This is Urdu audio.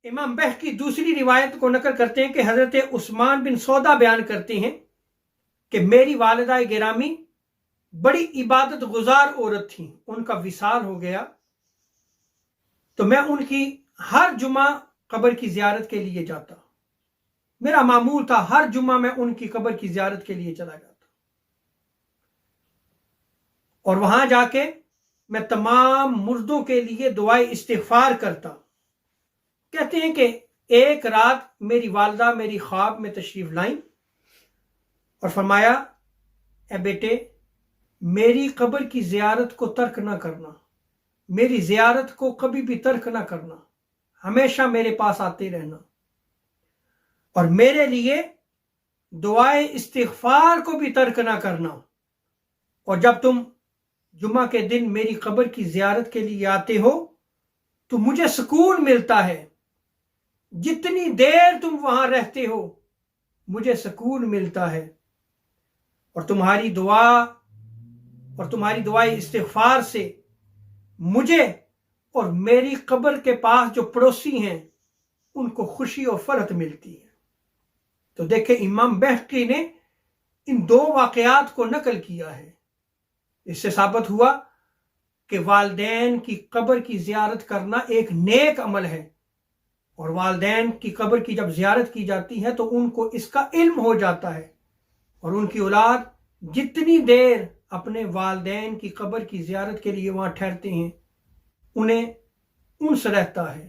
امام بہقی دوسری روایت کو نقل کرتے ہیں کہ حضرت عثمان بن سودا بیان کرتے ہیں کہ میری والدہ گرامی بڑی عبادت گزار عورت تھیں، ان کا وصال ہو گیا تو میں ان کی ہر جمعہ قبر کی زیارت کے لیے جاتا، میرا معمول تھا ہر جمعہ میں ان کی قبر کی زیارت کے لیے چلا جاتا، اور وہاں جا کے میں تمام مردوں کے لیے دعائے استغفار کرتا۔ کہتے ہیں کہ ایک رات میری والدہ میری خواب میں تشریف لائیں اور فرمایا، اے بیٹے میری قبر کی زیارت کو ترک نہ کرنا، میری زیارت کو کبھی بھی ترک نہ کرنا، ہمیشہ میرے پاس آتے رہنا، اور میرے لیے دعائے استغفار کو بھی ترک نہ کرنا، اور جب تم جمعہ کے دن میری قبر کی زیارت کے لیے آتے ہو تو مجھے سکون ملتا ہے، جتنی دیر تم وہاں رہتے ہو مجھے سکون ملتا ہے، اور تمہاری دعائے استغفار سے مجھے اور میری قبر کے پاس جو پڑوسی ہیں ان کو خوشی اور فرحت ملتی ہے۔ تو دیکھیں امام بہقی نے ان دو واقعات کو نقل کیا ہے، اس سے ثابت ہوا کہ والدین کی قبر کی زیارت کرنا ایک نیک عمل ہے، اور والدین کی قبر کی جب زیارت کی جاتی ہے تو ان کو اس کا علم ہو جاتا ہے، اور ان کی اولاد جتنی دیر اپنے والدین کی قبر کی زیارت کے لیے وہاں ٹھہرتے ہیں انہیں انس رہتا ہے۔